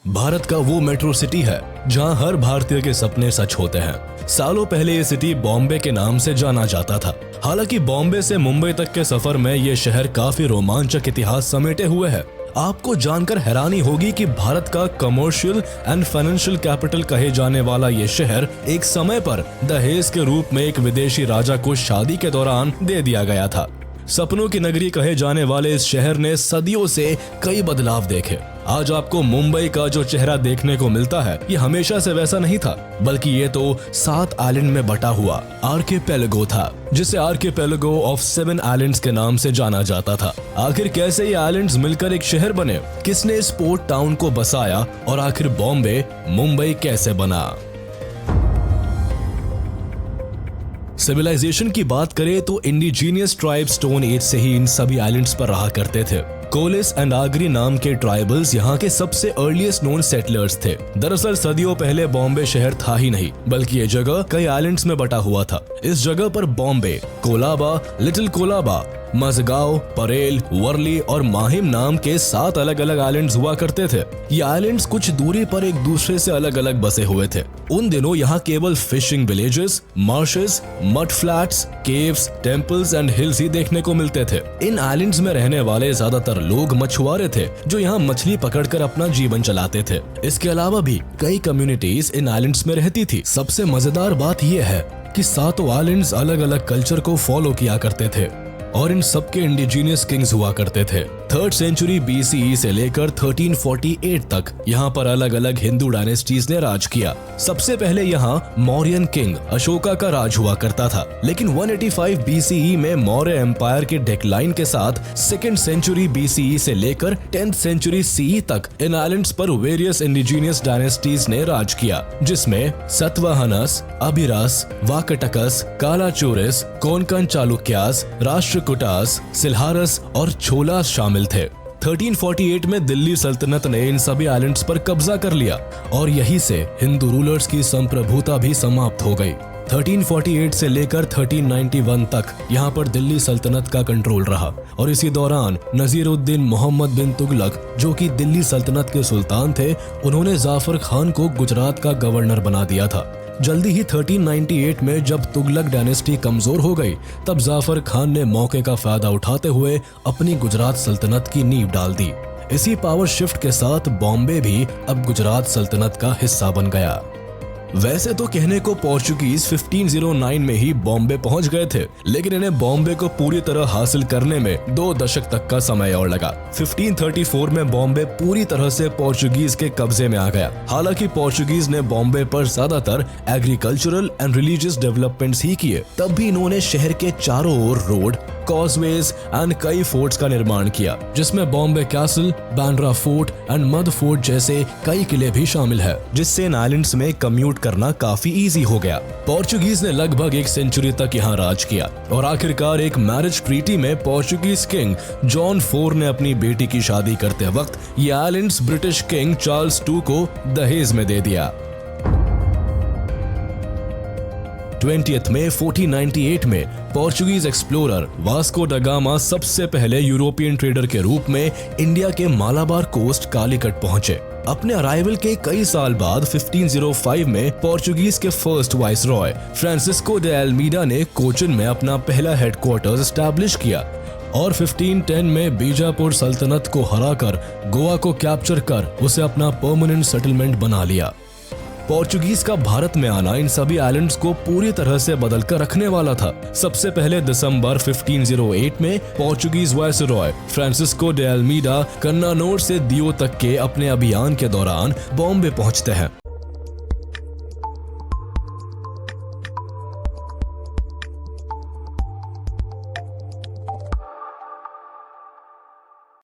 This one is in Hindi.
भारत का वो मेट्रो सिटी है जहां हर भारतीय के सपने सच होते हैं। सालों पहले ये सिटी बॉम्बे के नाम से जाना जाता था। हालांकि बॉम्बे से मुंबई तक के सफर में ये शहर काफी रोमांचक इतिहास समेटे हुए है। आपको जानकर हैरानी होगी कि भारत का कमर्शियल एंड फाइनेंशियल कैपिटल कहे जाने वाला ये शहर एक समय पर दहेज के रूप में एक विदेशी राजा को शादी के दौरान दे दिया गया था। सपनों की नगरी कहे जाने वाले इस शहर ने सदियों से कई बदलाव देखे। आज आपको मुंबई का जो चेहरा देखने को मिलता है ये हमेशा से वैसा नहीं था, बल्कि ये तो 7 आइलैंड में बटा हुआ आर्किपेलागो था, जिसे आर्किपेलागो ऑफ 7 आइलैंड्स के नाम से जाना जाता था। आखिर कैसे ये आइलैंड्स मिलकर एक शहर बने, किसने इस पोर्ट टाउन को बसाया और आखिर बॉम्बे मुंबई कैसे बना। सिविलाइजेशन की बात करें तो इंडिजीनियस ट्राइब स्टोन एज से ही इन सभी आइलैंड्स पर रहा करते थे। कोलिस एंड आगरी नाम के ट्राइबल्स यहाँ के सबसे अर्लीस्ट नोन सेटलर्स थे। दरअसल सदियों पहले बॉम्बे शहर था ही नहीं, बल्कि ये जगह कई आइलैंड्स में बटा हुआ था। इस जगह पर बॉम्बे, कोलाबा, लिटिल कोलाबा, मजगांव, परेल, वर्ली और माहिम नाम के 7 अलग अलग आइलैंड्स हुआ करते थे। ये आइलैंड्स कुछ दूरी पर एक दूसरे से अलग अलग बसे हुए थे। उन दिनों यहाँ केवल fishing villages, marshes, mud flats, caves, temples and hills ही देखने को मिलते थे। इन आइलैंड्स में रहने वाले ज्यादातर लोग मछुआरे थे जो यहाँ मछली पकड़कर अपना जीवन चलाते थे। इसके अलावा भी कई कम्युनिटीज इन आइलैंड्स में रहती थी। सबसे मजेदार बात यह है कि 7 आइलैंड्स अलग अलग कल्चर को फॉलो किया करते थे और इन सबके इंडिजीनियस किंग्स हुआ करते थे। 3rd सेंचुरी BCE से लेकर 1348 तक यहाँ पर अलग अलग हिंदू डायनेस्टीज ने राज किया। सबसे पहले यहाँ मौर्यन किंग अशोका का राज हुआ करता था, लेकिन 185 BCE में मौर्य एम्पायर के डिक्लाइन के साथ 2nd सेंचुरी BCE से लेकर 10th सेंचुरी CE तक इन आइलैंड्स पर वेरियस इंडिजीनियस डायनेस्टीज ने राज किया, जिसमें सतवाहनस, अभिरास, वाकटकस, कालाचोरिस, कोंकण चालुक्यास, राष्ट्रकूटास, सिल्हारस और छोलास शामिल थे। 1348 में दिल्ली सल्तनत ने इन सभी आइलैंड्स पर कब्जा कर लिया और यहीं से हिंदू रूलर्स की संप्रभुता भी समाप्त हो गई। 1348 से लेकर 1391 तक यहाँ पर दिल्ली सल्तनत का कंट्रोल रहा और इसी दौरान नजीरुद्दीन मोहम्मद बिन तुगलक, जो कि दिल्ली सल्तनत के सुल्तान थे, उन्होंने जाफर खान को गुजरात का गवर्नर बना दिया था। जल्दी ही 1398 में जब तुगलक डायनेस्टी कमजोर हो गई, तब जाफर खान ने मौके का फायदा उठाते हुए अपनी गुजरात सल्तनत की नींव डाल दी। इसी पावर शिफ्ट के साथ बॉम्बे भी अब गुजरात सल्तनत का हिस्सा बन गया। वैसे तो कहने को पोर्चुगीज 1509 में ही बॉम्बे पहुंच गए थे, लेकिन इन्हें बॉम्बे को पूरी तरह हासिल करने में 2 दशक तक का समय और लगा। 1534 में बॉम्बे पूरी तरह से पोर्चुगीज के कब्जे में आ गया। हालांकि पोर्चुगीज ने बॉम्बे पर ज्यादातर एग्रीकल्चरल एंड रिलीजियस डेवलपमेंट्स ही किए, तब भी इन्होंने शहर के चारों ओर रोड, कॉजवेज एंड कई फोर्ट्स का निर्माण किया, जिसमें Bombay castle, Bandra fort and mud fort जैसे कई किले भी शामिल है, जिससे इन आइलैंड्स में कम्यूट करना काफी इजी हो गया। पोर्चुगीज ने लगभग 1 सेंचुरी तक यहाँ राज किया और आखिरकार एक मैरिज ट्रीटी में पोर्चुगीज किंग जॉन 4 ने अपनी बेटी की शादी करते वक्त ये आइलैंड्स ब्रिटिश किंग चार्ल्स 2 को दहेज में दे दिया। 20th में 1498 में पोर्चुगीज एक्सप्लोरर वास्को दा गामा सबसे पहले यूरोपियन ट्रेडर के रूप में इंडिया के मालाबार कोस्ट कालीकट पहुंचे। अपने अराइवल के कई साल बाद 1505 में पोर्चुगीज के first viceroy Francisco de Almeida ने कोचिन में अपना पहला हेडक्वार्टर्स एस्टैब्लिश किया और 1510 में बीजापुर सल्तनत को हराकर गोवा को कैप्चर कर उसे अपना परमानेंट सेटलमेंट बना लिया। पोर्चुगीज का भारत में आना इन सभी आइलैंड्स को पूरी तरह से बदल कर रखने वाला था। सबसे पहले दिसंबर 1508 में Portuguese viceroy Francisco de Almeida Cannanore से दियो तक के अपने अभियान के दौरान बॉम्बे पहुंचते हैं।